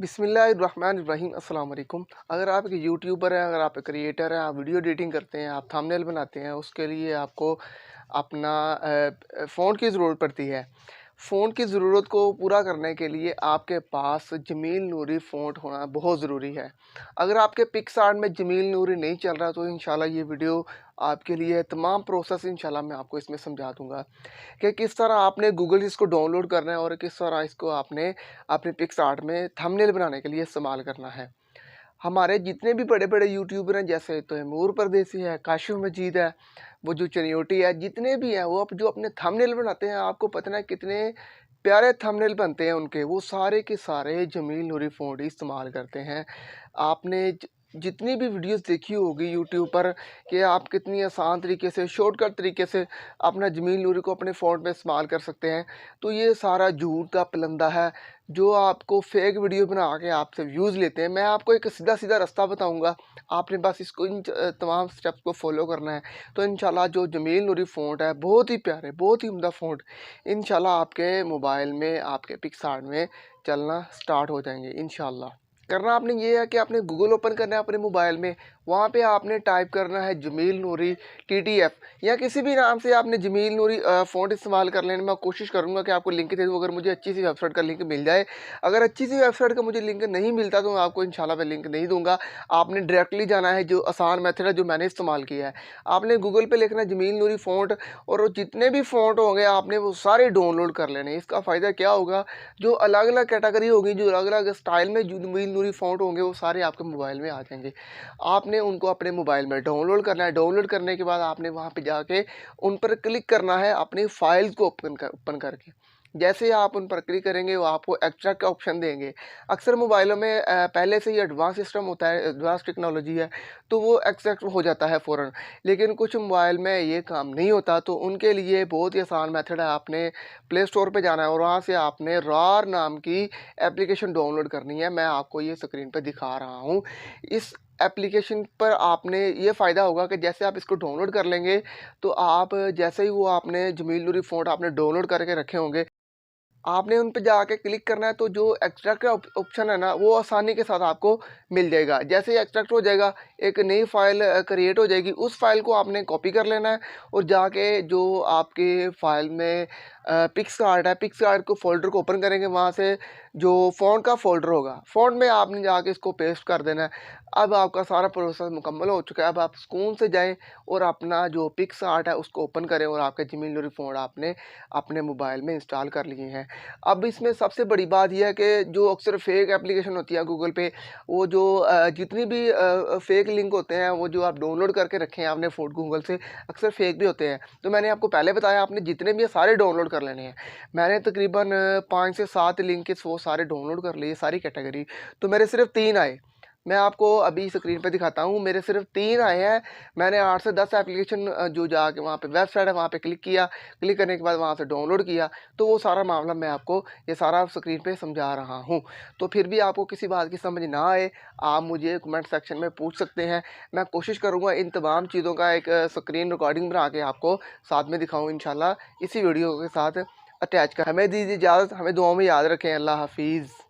बिस्मिल्लाहिर्रहमानिर्रहीम अस्सलाम वालेकुम। अगर आप एक यूट्यूबर हैं, अगर आप एक क्रिएटर हैं, आप वीडियो एडिटिंग करते हैं, आप थंबनेल बनाते हैं, उसके लिए आपको अपना फ़ॉन्ट की ज़रूरत पड़ती है। फ़ॉन्ट की ज़रूरत को पूरा करने के लिए आपके पास जमील नूरी फ़ॉन्ट होना बहुत ज़रूरी है। अगर आपके पिक्सआर्ट में जमील नूरी नहीं चल रहा तो इंशाल्लाह ये वीडियो आपके लिए तमाम प्रोसेस इंशाल्लाह मैं आपको इसमें समझा दूँगा कि किस तरह आपने गूगल से इसको डाउनलोड करना है और किस तरह इसको आपने अपने पिक्सआर्ट में थंबनेल बनाने के लिए इस्तेमाल करना है। हमारे जितने भी बड़े-बड़े यूट्यूबर हैं जैसे तैमूर परदेसी है, काशिफ़ मजीद है, वो जो चनियोटी है, जितने भी हैं वो जो अपने थंबनेल बनाते हैं आपको पता है कितने प्यारे थंबनेल बनते हैं उनके, वो सारे के सारे जमील नूरी फ़ॉन्ट ही इस्तेमाल करते हैं। आपने जितनी भी वीडियोस देखी होगी यूट्यूब पर कि आप कितनी आसान तरीके से शॉर्टकट तरीके से अपना जमील नूरी को अपने फ़ॉन्ट में इस्तेमाल कर सकते हैं, तो ये सारा झूठ का पलंदा है जो आपको फेक वीडियो बना के आपसे व्यूज़ लेते हैं। मैं आपको एक सीधा-सीधा रास्ता बताऊँगा, आपने बस इसको इन तमाम स्टेप्स को फ़ॉलो करना है। तो इंशाल्लाह जो जमील नूरी फ़ॉन्ट है बहुत ही प्यारे, बहुत ही उम्दा फ़ॉन्ट इंशाल्लाह आपके मोबाइल में, आपके पिक्सआर्ट में चलना स्टार्ट हो जाएँगे इंशाल्लाह। करना आपने ये है कि आपने गूगल ओपन करना है अपने मोबाइल में, वहाँ पे आपने टाइप करना है जमील नूरी TTF या किसी भी नाम से आपने जमील नूरी फ़ॉन्ट इस्तेमाल कर लेना। मैं कोशिश करूँगा कि आपको लिंक दे दूँ अगर मुझे अच्छी सी वेबसाइट का लिंक मिल जाए। अगर अच्छी सी वेबसाइट का मुझे लिंक नहीं मिलता तो मैं आपको इंशाल्लाह मैं लिंक नहीं दूँगा। आपने डायरेक्टली जाना है, जो आसान मेथड है जो मैंने इस्तेमाल किया है। आपने गूगल पे लिखना है जमील नूरी फ़ॉन्ट और जितने भी फ़ॉन्ट होंगे आपने वो सारे डाउनलोड कर लेने। इसका फ़ायदा क्या होगा, जो अलग-अलग कैटेगरी होगी, जो अलग-अलग स्टाइल में जो जमील नूरी फ़ॉन्ट होंगे वो सारे आपके मोबाइल में आ जाएँगे। आपने उनको अपने मोबाइल में डाउनलोड करना है। डाउनलोड करने के बाद आपने वहाँ पे जाके उन पर क्लिक करना है अपनी फाइल्स को ओपन करके। जैसे ही आप उन पर क्लिक करेंगे वो आपको एक्सट्रैक्ट का ऑप्शन देंगे। अक्सर मोबाइलों में पहले से ही एडवांस सिस्टम होता है, एडवांस टेक्नोलॉजी है, तो वो एक्सट्रैक्ट हो जाता है फ़ौरन। लेकिन कुछ मोबाइल में ये काम नहीं होता, तो उनके लिए बहुत ही आसान मेथड है। आपने प्ले स्टोर पे जाना है और वहाँ से आपने रार नाम की एप्लीकेशन डाउनलोड करनी है। मैं आपको ये स्क्रीन पे दिखा रहा हूँ। इस एप्लीकेशन पर आपने ये फ़ायदा होगा कि जैसे आप इसको डाउनलोड कर लेंगे, तो आप जैसे ही वो आपने जमील नूरी फ़ॉन्ट आपने डाउनलोड करके रखे होंगे, आपने उन पे जाके क्लिक करना है, तो जो एक्सट्रैक्ट का ऑप्शन है ना, वो आसानी के साथ आपको मिल जाएगा। जैसे ही एक्सट्रैक्ट हो जाएगा, एक नई फ़ाइल क्रिएट हो जाएगी, उस फ़ाइल को आपने कॉपी कर लेना है और जाके जो आपके फ़ाइल में पिक्सआर्ट है, पिक्सआर्ट को फ़ोल्डर को ओपन करेंगे, वहाँ से जो फ़ॉन्ट का फ़ोल्डर होगा, फ़ॉन्ट में आपने जाके इसको पेस्ट कर देना है। अब आपका सारा प्रोसेस मुकम्मल हो चुका है। अब आप सुकून से जाएँ और अपना जो पिक्सआर्ट है उसको ओपन करें और आपके जमील नूरी फ़ॉन्ट आपने अपने मोबाइल में इंस्टॉल कर लिए हैं। अब इसमें सबसे बड़ी बात ये है कि जो अक्सर फेक एप्लीकेशन होती है गूगल पे, वो जो जितनी भी फेक लिंक होते हैं, वो जो आप डाउनलोड करके रखे हैं आपने फ़ोन गूगल से, अक्सर फेक भी होते हैं। तो मैंने आपको पहले बताया आपने जितने भी हैं सारे डाउनलोड कर लेने हैं। मैंने तकरीबन 5 से 7 लिंक के वो सारे डाउनलोड कर लिए, सारी कैटेगरी। तो मेरे सिर्फ 3 आए। मैं आपको अभी स्क्रीन पे दिखाता हूँ, मेरे सिर्फ 3 आए हैं। मैंने 8 से 10 एप्लीकेशन जो जाके वहाँ पे वेबसाइट है वहाँ पे क्लिक किया, क्लिक करने के बाद वहाँ से डाउनलोड किया, तो वो सारा मामला मैं आपको ये सारा स्क्रीन पे समझा रहा हूँ। तो फिर भी आपको किसी बात की समझ ना आए, आप मुझे कमेंट सेक्शन में पूछ सकते हैं। मैं कोशिश करूँगा इन तमाम चीज़ों का एक स्क्रीन रिकॉर्डिंग बना के आपको साथ में दिखाऊँ इंशाल्लाह इसी वीडियो के साथ अटैच कर। हमें दीजिए इजाज़त, हमें दुआओं में याद रखें। अल्लाह हाफ़िज़।